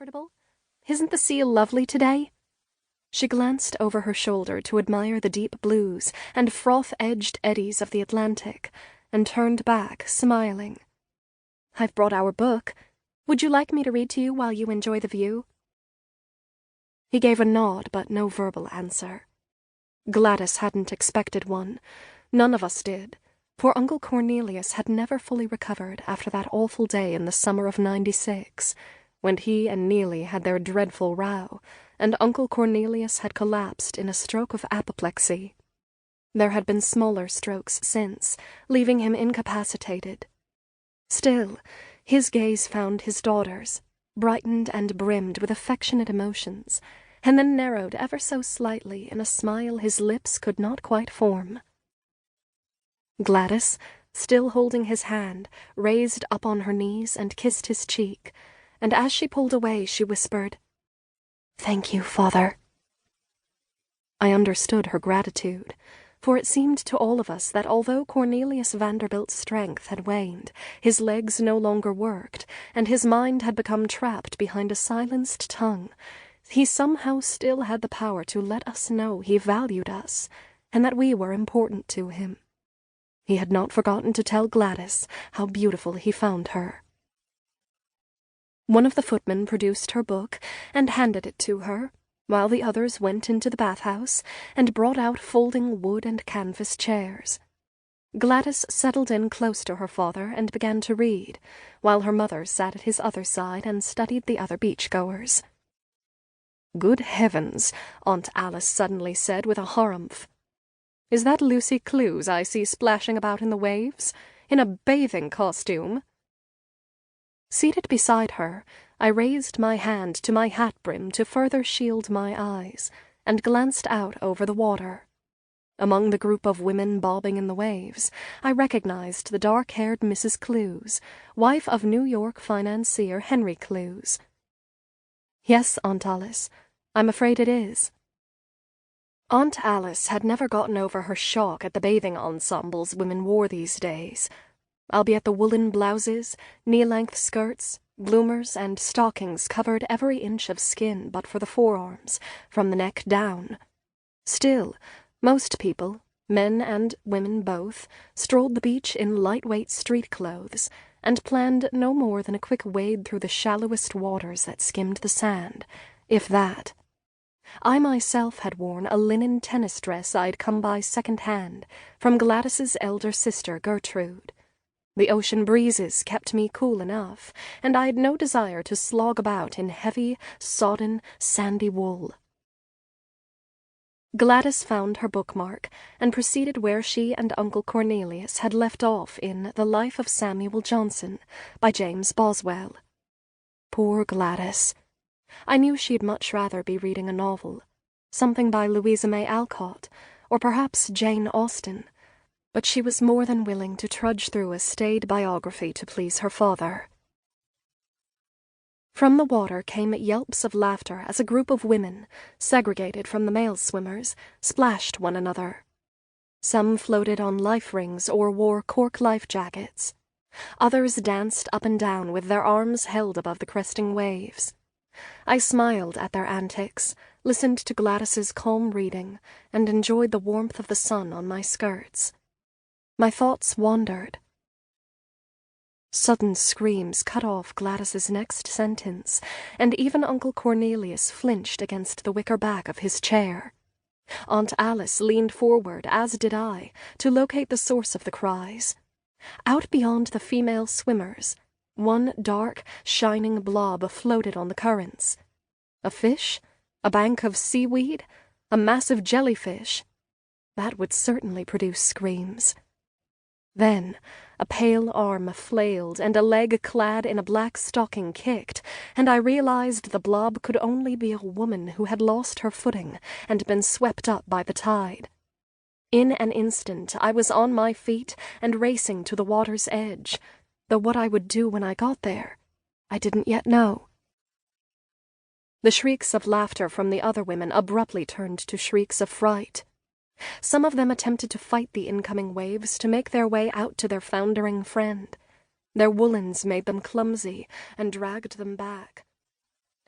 comfortable? Isn't the sea lovely today?" She glanced over her shoulder to admire the deep blues and froth-edged eddies of the Atlantic, and turned back, smiling. "I've brought our book. Would you like me to read to you while you enjoy the view?" He gave a nod, but no verbal answer. Gladys hadn't expected one. None of us did, for Uncle Cornelius had never fully recovered after that awful day in the summer of '96, when he and Neely had their dreadful row, and Uncle Cornelius had collapsed in a stroke of apoplexy. There had been smaller strokes since, leaving him incapacitated. Still, his gaze found his daughter's, brightened and brimmed with affectionate emotions, and then narrowed ever so slightly in a smile his lips could not quite form. Gladys, still holding his hand, raised up on her knees and kissed his cheek, and as she pulled away she whispered, "Thank you, Father." I understood her gratitude, for it seemed to all of us that although Cornelius Vanderbilt's strength had waned, his legs no longer worked, and his mind had become trapped behind a silenced tongue, he somehow still had the power to let us know he valued us, and that we were important to him. He had not forgotten to tell Gladys how beautiful he found her. One of the footmen produced her book and handed it to her, while the others went into the bathhouse and brought out folding wood and canvas chairs. Gladys settled in close to her father and began to read, while her mother sat at his other side and studied the other beachgoers. "Good heavens," Aunt Alice suddenly said with a harumph. "Is that Lucy Clews I see splashing about in the waves? In a bathing costume?" Seated beside her, I raised my hand to my hat brim to further shield my eyes, and glanced out over the water. Among the group of women bobbing in the waves, I recognized the dark-haired Mrs. Clews, wife of New York financier Henry Clews. "Yes, Aunt Alice, I'm afraid it is." Aunt Alice had never gotten over her shock at the bathing ensembles women wore these days, albeit the woolen blouses, knee-length skirts, bloomers, and stockings covered every inch of skin but for the forearms, from the neck down. Still, most people, men and women both, strolled the beach in lightweight street clothes, and planned no more than a quick wade through the shallowest waters that skimmed the sand, if that. I myself had worn a linen tennis dress I'd come by second-hand from Gladys's elder sister Gertrude. The ocean breezes kept me cool enough, and I had no desire to slog about in heavy, sodden, sandy wool. Gladys found her bookmark and proceeded where she and Uncle Cornelius had left off in The Life of Samuel Johnson by James Boswell. Poor Gladys. I knew she'd much rather be reading a novel, something by Louisa May Alcott, or perhaps Jane Austen, but she was more than willing to trudge through a staid biography to please her father. From the water came yelps of laughter as a group of women, segregated from the male swimmers, splashed one another. Some floated on life rings or wore cork life jackets. Others danced up and down with their arms held above the cresting waves. I smiled at their antics, listened to Gladys's calm reading, and enjoyed the warmth of the sun on my skirts. My thoughts wandered. Sudden screams cut off Gladys's next sentence, and even Uncle Cornelius flinched against the wicker back of his chair. Aunt Alice leaned forward, as did I, to locate the source of the cries. Out beyond the female swimmers, one dark, shining blob floated on the currents. A fish? A bank of seaweed? A massive jellyfish? That would certainly produce screams. Then a pale arm flailed and a leg clad in a black stocking kicked, and I realized the blob could only be a woman who had lost her footing and been swept up by the tide. In an instant I was on my feet and racing to the water's edge, though what I would do when I got there, I didn't yet know. The shrieks of laughter from the other women abruptly turned to shrieks of fright. Some of them attempted to fight the incoming waves to make their way out to their foundering friend. Their woolens made them clumsy and dragged them back,